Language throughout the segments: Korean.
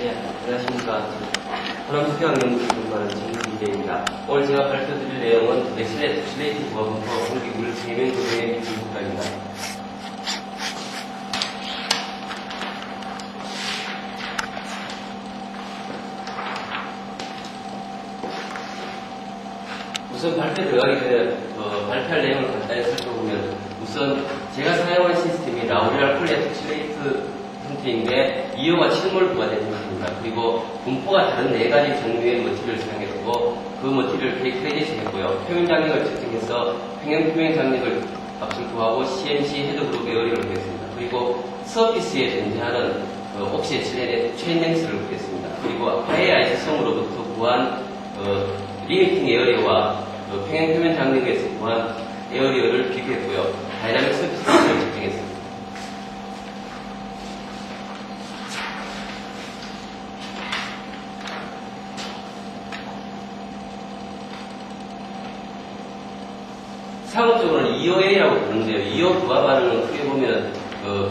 네, 안녕하십니까. 호남특별학연구소 근무하는 정규기대입니다. 오늘 제가 발표드릴 내용은 맥실레 톡실레이트 부하분포 공기물 세면 조정의 기술국가입니다. 우선 발표 들어가기 전에 발표할 내용을 간단히 살펴보면 우선 제가 사용한 시스템이 라우리알 폴리에톡실레이트 형태인데 2호가 7몰 부과된 형태입니다. 그리고 분포가 다른 4가지 종류의 머티리얼을 사용했고 그 머티리얼을 캐릭터라이제이션 했고요. 표면 장력을 측정해서 평형 장력을 값을 구하고 CMC 헤드그룹 에어리를 구했습니다. 그리고 서피스에 존재하는 옥시에틸렌의 최인행수를 구했습니다. 그리고 하이 아이스성으로부터 구한 리미팅 에어리어와 평행 표면 장력에서 구한 에어리어를 비교했고요. 다이나믹 서피스를 측정했습니다. 상업적으로는 2호A라고 부르는데요. 2호 부하 반응은 크게 보면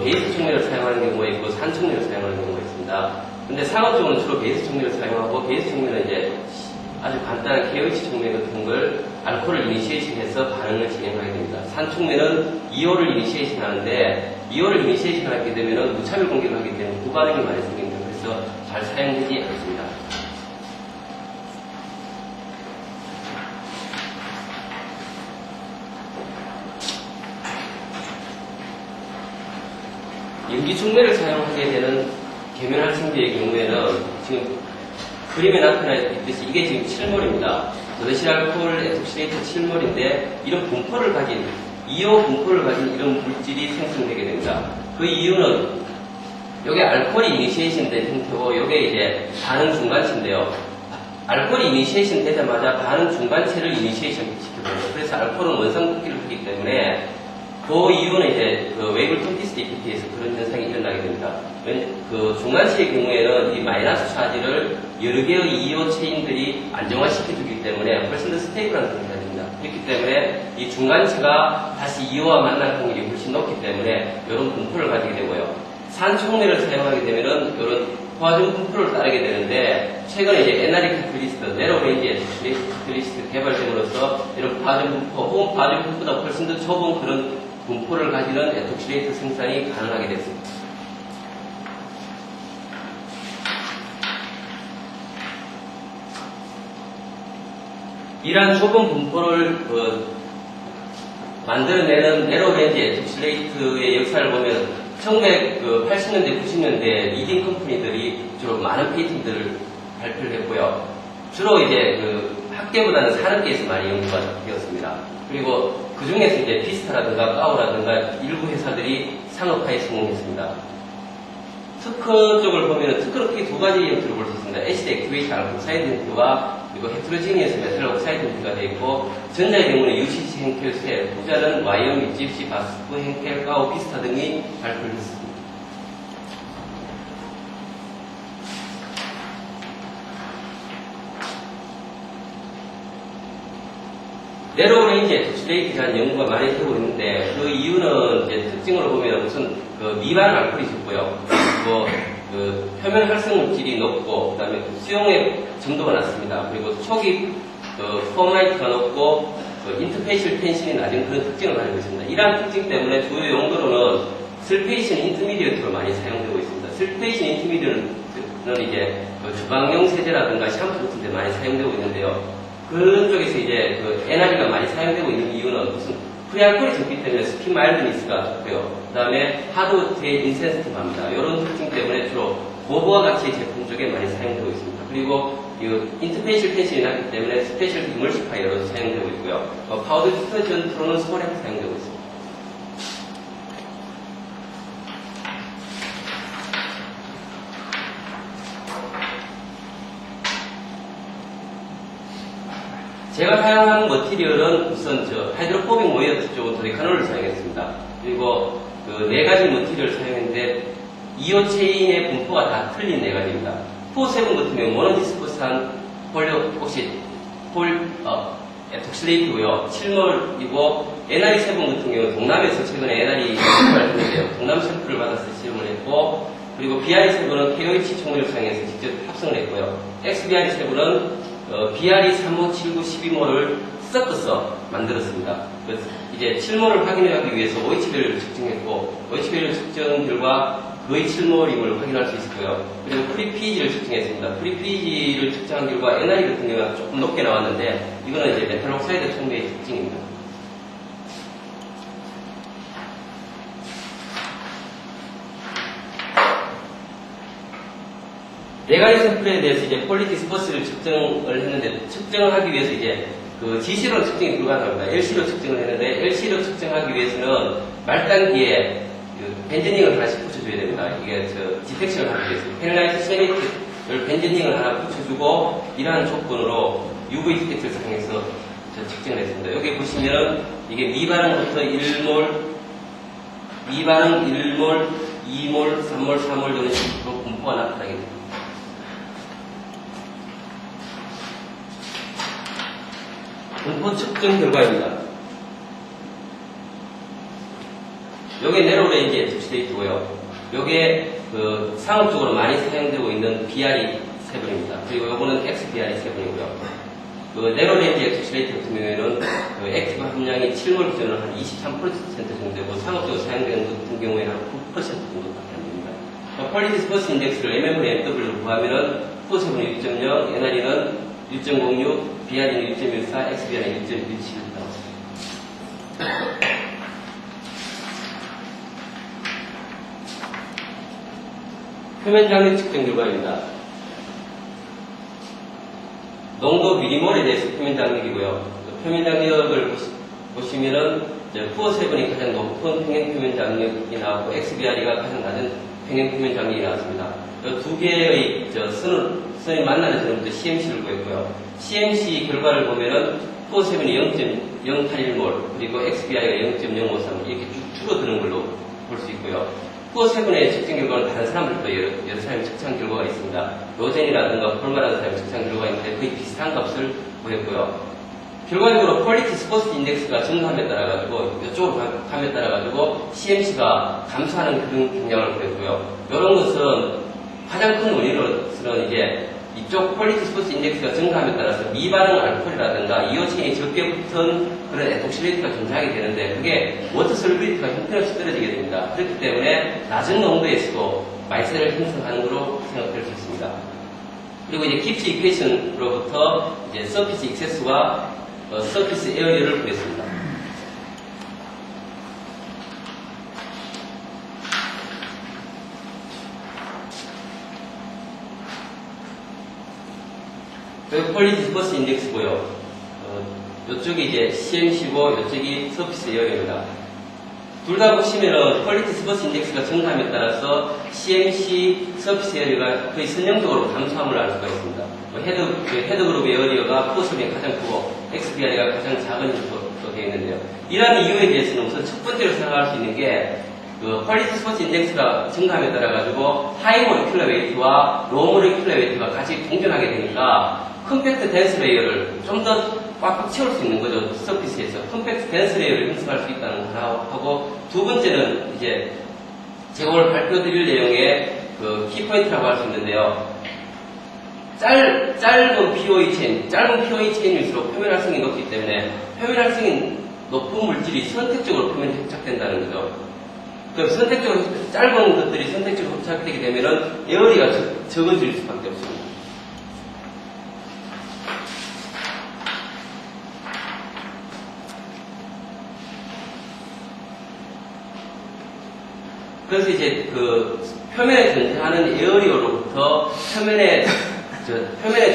베이스 충매를 사용하는 경우가 있고 산 충매를 사용하는 경우가 있습니다. 근데 상업적으로는 주로 베이스 충매를 사용하고 베이스 충매는 이제 아주 간단한 KOH 충매 같은 걸 알코올을 이니시에이션해서 반응을 진행하게 됩니다. 산 충매는 2호를 이니시에이션 하는데 2호를 이니시에이션 하게 되면 무차별 공격을 하기 때문에 부반응이 많이 생깁니다. 그래서 잘 사용되지 않습니다. 연기 충매를 사용하게 되는 계면활성제의 경우에는 지금 그림에 나타나 있듯이 이게 지금 7몰입니다. 더드실알코올 에톡실레이트 7몰인데 이런 분포를 가진 2호 분포를 가진 이런 물질이 생성되게 됩니다. 그 이유는 여기 알코올이 이니시에이션 된 형태고 여기에 이제 반응 중간체인데요. 알코올이 이니시에이션 되자마자 반응 중간체를 이니시에이션 시켜줍니다. 그래서 알코올은 원상 복귀를 하기 때문에 그 이유는 이제 웨이블 톰피스 DPT에서 그런 현상이 일어나게 됩니다. 그 중간체의 경우에는 이 마이너스 차지를 여러 개의 2호 체인들이 안정화시켜주기 때문에 훨씬 더 스테이블한 상태가 됩니다. 그렇기 때문에 이 중간체가 다시 2호와 만날 확률이 훨씬 높기 때문에 이런 분포를 가지게 되고요. 산촉매를 사용하게 되면은 이런 포화중 분포를 따르게 되는데 최근에 이제 NRE 카틀리스트, 네로 레인지 카틀리스트 개발됨으로써 이런 포화중 분포 혹은 포화중 분포보다 훨씬 더 좁은 그런 분포를 가지는 에톡실레이트 생산이 가능하게 됐습니다. 이러한 좁은 분포를 만들어내는 네로레인지 에톡실레이트의 역사를 보면 1980년대, 90년대 리딩 컴퍼니들이 주로 많은 페이턴트를 발표를 했고요. 주로 이제 학계보다는 산업계에서 많이 연구가 되었습니다. 그리고 그 중에서 이제 비스타라든가 까오라든가 일부 회사들이 상업화에 성공했습니다. 특허 쪽을 보면 특허로 크게 두 가지 형태로 볼 수 있습니다. 에시드 액티베이션 알코사이드 형태와 그리고 헤트로지니어스 메탈 옥사이드 형태가 되어 있고 전자의 경우는 UCC, henkel, 셀, 후자는 와이어미, 집시, 바스프, henkel, 까오, 비스타 등이 발표를 했습니다. 네로레인지 에톡실레이트라는 연구가 많이 되고 있는데 그 이유는 이제 특징으로 보면 우선 미반 알코올이 적고요. 표면 활성 물질이 높고 그다음에 수용의 정도가 낮습니다. 그리고 초기 포함라이트가 높고 인터페이셜 텐션이 낮은 그런 특징을 가지고 있습니다. 이러한 특징 때문에 주요 용도로는 설페이션 인터미디어트로 많이 사용되고 있습니다. 설페이션 인터미디어트는 이제 주방용 세제라든가 샴푸 같은 데 많이 사용되고 있는데요. 그런 쪽에서 이제 NRE가 많이 사용되고 있는 이유는 무슨 프리알코올이 적기 때문에 스킨 마일드니스가 좋고요. 그 다음에 하드워트에 인센시티브합니다. 이런 특징 때문에 주로 보보와 같이 제품 쪽에 많이 사용되고 있습니다. 그리고 인터페이셜 텐션이 낮기 때문에 스페셜 이멀시파이어로 사용되고 있고요. 파우더 디터전트로는 스몰액 사용되고 있습니다. 제가 사용한 머티리얼은 우선 하이드로포빅 모이어트 쪽은 도데카놀을 사용했습니다. 그리고 4가지 머티리얼을 사용했는데 2호 체인의 분포가 다 틀린 4가지입니다. 4-7 같은 경우 모노디스퍼스한 폴리옥시 에톡실레이트고요. 7몰이고 NRE7 같은 경우 동남에서 최근에 NRE 발표했는데요. 동남 샘플을 받아서 실험을 했고 그리고 BRE7은 KOH 총무를 사용해서 직접 합성을 했고요. XBRE7은 BRE3579 12몰을 섞어서 만들었습니다. 그래서 이제 7몰을 확인하기 위해서 OH 밸류를 측정했고, OH 밸류 측정 결과 거의 7몰임을 확인할 수 있었고요. 그리고 프리피지를 측정했습니다. 프리피지를 측정한 결과 NRE 같은 경우가 조금 높게 나왔는데, 이거는 이제 메탈옥사이드 촉매의 특징입니다. 네 가지 샘플에 대해서 이제 퀄리티 스퍼스를 측정을 했는데, 측정을 하기 위해서 이제 그 GC로 측정이 불가능합니다. LC로 측정을 했는데, LC로 측정하기 위해서는 말단기에 그 벤저닝을 하나씩 붙여줘야 됩니다. 이게 디텍션을 하기 위해서. 페널라이트 세미트를 벤저닝을 하나 붙여주고, 이러한 조건으로 UV 디텍터를 사용해서 측정을 했습니다. 여기 보시면 이게 미반응부터 1몰, 미반응 1몰, 2몰, 3몰, 4몰 이런 식으로 분포가 나타나게 됩니다. 분포 측정 결과입니다. 요게 네로레인지 에톡시데이트고요. 요게 그 상업적으로 많이 사용되고 있는 BRE7입니다. 그리고 요거는 XBRE7이고요. 그 네로레인지 에톡시데이트 같은 경우에는 그 액티브 함량이 7몰 기준으로 한 23% 정도 되고, 상업적으로 사용되는 것 같은 경우에는 한 9% 정도밖에 안 됩니다. 퀄리티 스퍼스 인덱스를 MMVMW로 구하면은 푸어7은 6.0, NRE는 6.06, BRE는 6.14, XBRE는 6.17 나왔습니다. 표면 장력 측정 결과입니다. 농도 미리몰에 대해서 표면 장력이고요. 표면 장력을 보시면은 푸어7이 가장 높은 평행 표면 장력이 나왔고, XBRE가 가장 낮은 평행 표면 장력이 나왔습니다. 이 두 개의 선이 만나는 지점부터 CMC를 구했고요. CMC 결과를 보면은 푸어7이 0.081몰, 그리고 XBRE가 0.053 이렇게 쭉 줄어드는 걸로 볼 수 있고요. 푸어7의 측정 결과는 다른 사람들도 여러 사람이 측정 결과가 있습니다. 로젠이라든가 폴마라는 사람이 측정 결과가 있는데 거의 비슷한 값을 보였고요. 결과적으로 퀄리티 스퍼스 인덱스가 증가함에 따라가지고, 이쪽으로 감에 따라가지고 CMC가 감소하는 그런 경향을 보였고요. 이런 것은 가장 큰 원인으로서는 이제 이쪽 퀄리티 스퍼스 인덱스가 증가함에 따라서 미반응 알코올이라든가 이오체인이 적게 붙은 그런 에톡실레이트가 존재하게 되는데, 그게 워터 솔빌리티가 형편없이 떨어지게 됩니다. 그렇기 때문에 낮은 농도에서도 말세를 형성하는 것으로 생각될 수 있습니다. 그리고 이제 깁스 이퀘이션으로부터 이제 서피스 익세스와 서피스 에어리어를 구했습니다. 여기 퀄리티 스퍼스 인덱스고요. 이쪽이 이제 CMC고 이쪽이 서피스 에어리어입니다. 둘 다 보시면은 퀄리티 스퍼스 인덱스가 증가함에 따라서 CMC 서피스 에어리어가 거의 선형적으로 감소함을 알 수가 있습니다. 헤드 그룹 에어리어가 푸어7이 가장 크고 XBRE가 가장 작은 것으로 되어 있는데요. 이러한 이유에 대해서는 우선 첫 번째로 생각할 수 있는 게 그 퀄리티 스퍼스 인덱스가 증가함에 따라 가지고 하이 모리큘러 웨이트와 로우 모리큘러 웨이트가 같이 공존하게 되니까 컴팩트 덴스 레이어를 좀 더 꽉꽉 채울 수 있는 거죠. 서피스에서 컴팩트 덴스 레이어를 형성할 수 있다는 거 하고, 두 번째는 이제 제가 오늘 발표드릴 내용의 그 키포인트라고 할 수 있는데요. 짧은 POE 체인일수록 표면 활성이 높기 때문에 표면 활성이 높은 물질이 선택적으로 표면에 흡착된다는 거죠. 그 선택적으로 짧은 것들이 선택적으로 흡착되게 되면은 에어리가 적어질 수밖에 없습니다. 그래서 이제 그 표면에 존재하는 에어리어로부터 표면에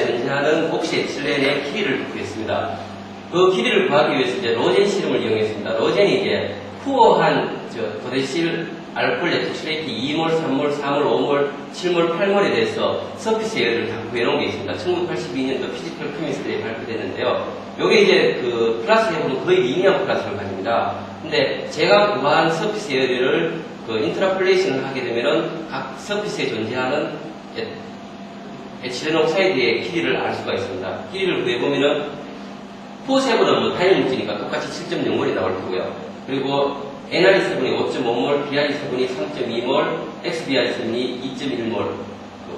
존재하는 옥시에틸렌의 길이를 구했습니다. 그 길이를 구하기 위해서 이제 로젠 실험을 이용했습니다. 로젠이 이제 푸어한 도데실 알코올 에톡실레이트 2몰, 3몰, 4몰, 5몰, 7몰, 8몰에 대해서 서피스 에어리어를 다 구해놓은 게 있습니다. 1982년도 피지컬 케미스트리에 발표됐는데요. 요게 이제 그 플러스 해보면 거의 리니어 플러스를 가집니다. 근데 제가 구한 서피스 에어리어를 그 인트라폴레이션을 하게 되면은 각 서피스에 존재하는 에틸렌 옥사이드의 길이를 알 수가 있습니다. 길이를 구해보면은 푸어7은 뭐 단일 물질이니까 똑같이 7.0몰이 나올 거고요. 그리고 NRE7이 5.5몰, BRE7이 3.2몰, XBRE7이 2.1몰.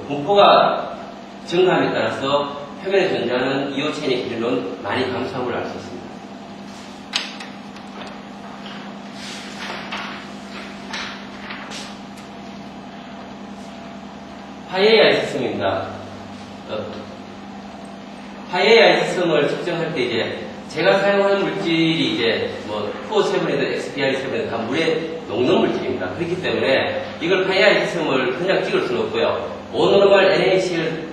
분포가 증가함에 따라서 표면에 존재하는 이오 체인의 길이는 많이 감소함을 알 수 있습니다. 파이AI 시스템입니다. 파이AI 시스템을 측정할 때 이제 제가 사용하는 물질이 이제 뭐 코어7이든 XBRE7이든 다 물에 녹는 물질입니다. 그렇기 때문에 이걸 파이AI 시스템을 그냥 찍을 수는 없고요. 오노멀 NaCl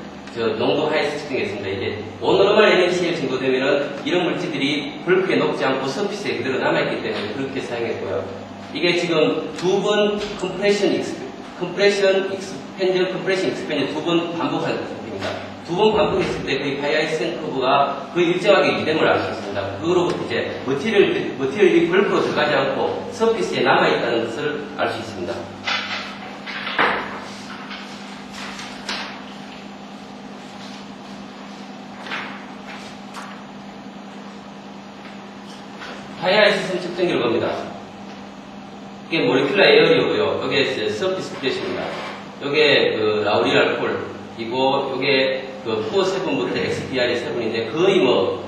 농도 하에서 측정했습니다. 이제 오노멀 NaCl 정도 되면은 이런 물질들이 불크에 녹지 않고 서피스에 그대로 남아있기 때문에 그렇게 사용했고요. 이게 지금 두 번 컴프레션 익스펜전 두 번 반복한 상태입니다. 두 번 반복했을 때 그 파이AI 시스템 커브가 거의 일정하게 유됨을 알 수 있습니다. 그로부터 이제 머티리얼이 불크로 들어가지 않고 서피스에 남아있다는 것을 알 수 있습니다. 파이AI 시스템 측정 결과입니다. 이게 모레큘러 에어리어고요. 이게 이제 서피스 프레셔입니다. 이게 그 라우리알 콜이고 이게 그 코어7 모델의 XBRE7인데 거의 뭐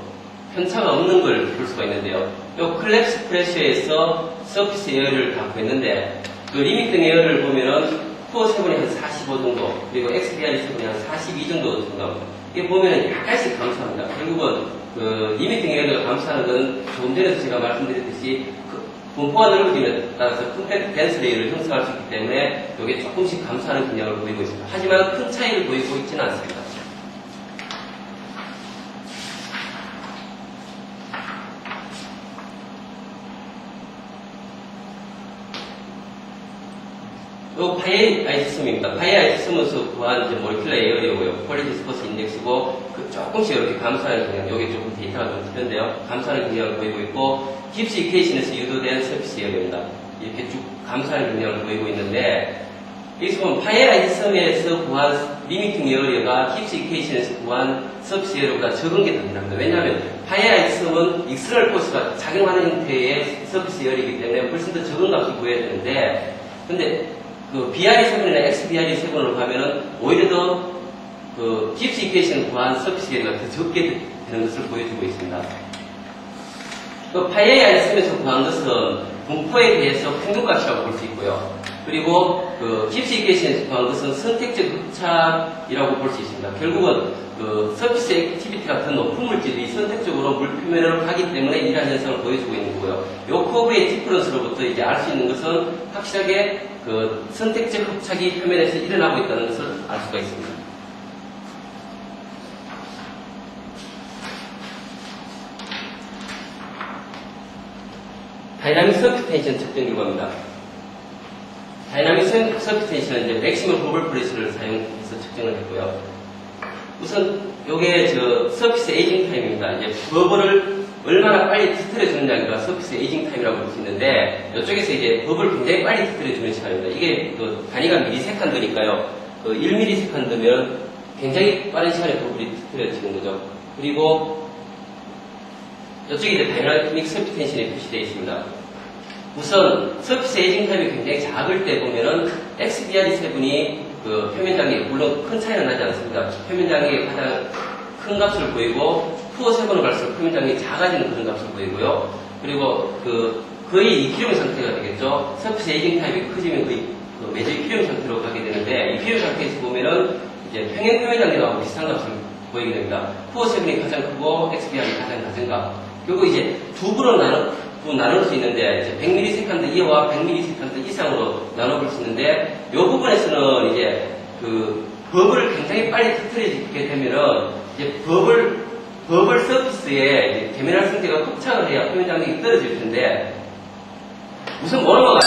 편차가 없는 걸 볼 수가 있는데요. 이 클랩스 프레셔에서 서피스 에어를 다 구했는데 그 리미팅 에어를 보면은 코어7이 한 45 정도 그리고 XBRE7이 한 42 정도 정도 이게 보면은 약간씩 감소합니다. 결국은 그 리미팅 에어를 감소하는 건 조금 전에도 제가 말씀드렸듯이 그 분포가 넓어짐에 따라서 컴팩트 덴스 레이를 형성할 수 있기 때문에 이게 조금씩 감소하는 경향을 보이고 있습니다. 하지만 큰 차이를 보이고 있지는 않습니다. 이 파이AI 시스템입니다. 파이AI 시스템에서 구한 이제 모레큘러 에어리어고요. 퀄리티 스코스 인덱스고 조금씩 이렇게 감소하는 경향, 여기 조금 데이터가 좀 틀린데요. 감소하는 경향을 보이고 있고 깁스 이퀘이션에서 유도된 서피스 에어리어입니다. 이렇게 쭉 감소하는 경향을 보이고 있는데 여기서 보면 파이AI 시스템에서 구한 리미팅 에어리어가 깁스 이퀘이션에서 구한 서피스 에어리어보다 적은 게 더 중요합니다. 왜냐하면 파이AI 시스템은 익스터널 포스가 작용하는 형태의 서피스 에어리어이기 때문에 훨씬 더 적은 값을 구해야 되는데 근데 그 BRE7이나 XBRE7으로 가면은 오히려 더 그 깁스 이퀘이션을 구한 서피스 에어리어가 더 적게 되는 것을 보여주고 있습니다. 그 파이AI 시스템에서 구한 것은 분포에 대해서 평균값이라고 볼 수 있고요. 그리고 그 깁스 이퀘이션에서 구한 것은 선택적 흡착이라고 볼 수 있습니다. 결국은 그 서피스 액티비티가 더 높은 물질이 선택적으로 물 표면으로 가기 때문에 이러한 현상을 보여주고 있는 거고요. 이 커브의 디퍼런스로부터 이제 알 수 있는 것은 확실하게 그 선택적 흡착이 표면에서 일어나고 있다는 것을 알 수가 있습니다. 다이나믹 서피스 텐션 측정 결과입니다. 다이나믹 서피스 텐션은 이제 맥시멈 버블 프레셔를 사용해서 측정을 했고요. 우선 요게 저 서피스 에이징 타임입니다. 이제 버블을 얼마나 빨리 터뜨려주느냐가 서피스 에이징 타임이라고 볼 수 있는데 이쪽에서 이제 버블을 굉장히 빨리 터뜨려주는 시간입니다. 이게 그 단위가 미리세컨드니까요. 그 1ms면 굉장히 빠른 시간에 버블이 터뜨려지는 거죠. 그리고 이쪽에 이제 다이나믹 서피스 텐션이 표시되어 있습니다. 우선 서피스 에이징 타임이 굉장히 작을 때 보면은 XBRE7이 그 표면 장애 물론 큰 차이는 나지 않습니다. 표면 장애가 가장 큰 값을 보이고 코어7으로 갈수록 표면 장애가 작아지는 그런 값을 보이고요. 그리고 그 거의 이피리움 상태가 되겠죠. 서피스 에이징 타임이 커지면 거의 그 매저 이피리움 상태로 가게 되는데 이피리움 상태에서 보면은 이제 평행 표면 장애하고 비슷한 값을 보이게 됩니다. 코어7이 가장 크고 XBR이 가장 낮은 값. 결국 이제 두 부로 나눌 수 있는데, 이제 100ms 이하와 100ms 이상으로 나눠볼 수 있는데, 이 부분에서는 이제 그 버블을 굉장히 빨리 터뜨리게 되면은, 이제 버블 서피스에 계면할 상태가 흡착을 해야 표면 장력이 떨어질 텐데, 우선 모노머가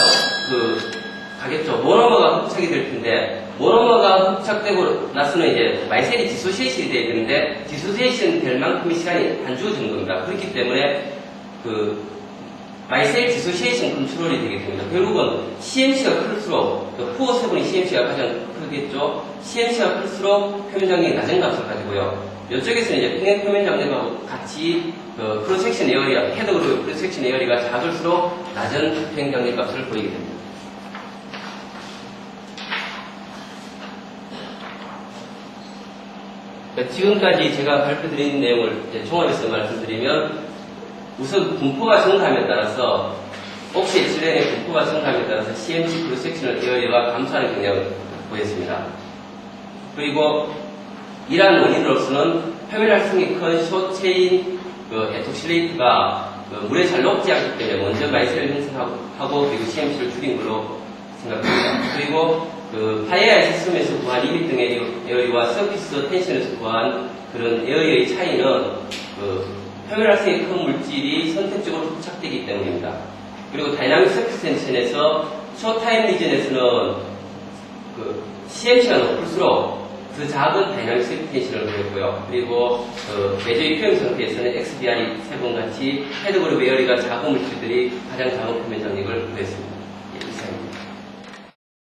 가겠죠. 모노머가 흡착이 될 텐데, 모노머가 흡착되고 나서는 이제 마이셀이 디소시에이션이 돼야 되는데, 디소시에이션 될 만큼의 시간이 안 주어지는 겁니다. 그렇기 때문에, 마이셀 디소시에이션 컨트롤이 되게 됩니다. 결국은 CMC가 클수록, 코어7이 CMC가 가장 크겠죠. CMC가 클수록 표면 장력이 낮은 값을 가지고요. 이쪽에서는 이제 평행 표면 장력하고 같이 그 크로스섹션 에어리아, 헤드그룹 크로스섹션 에어리가 작을수록 낮은 수평 장력 값을 보이게 됩니다. 지금까지 제가 발표드린 내용을 종합해서 말씀드리면, 우선 분포가 증가함에 따라서 옥시에틸렌의 분포가 증가함에 따라서 CMC 크로스섹셔널 에어리아가 감소하는 경향을 보였습니다. 그리고 이러한 원인으로서는 표면활성이 큰 숏체인 에톡실레이트가 물에 잘 녹지 않기 때문에 먼저 마이셀을 형성하고 그리고 CMC를 줄인 걸로 생각합니다. 그리고 파이어의 시스템에서 구한 이미 등의 에어리와 서피스 텐션에서 구한 그런 에어리의 차이는 표면활성이 큰 물질이 선택적으로 부착되기 때문입니다. 그리고 다이나믹 서피스 텐션에서 쇼타임 리전에서는 CMC가 높을수록 그 작은 다이나믹 서피스 텐션을 보였고요. 그리고 매저의 표현 상태에서는 XBR이 3번 같이 헤드그룹 에어리가 작은 물질들이 가장 작은 표면 장력을 보였습니다.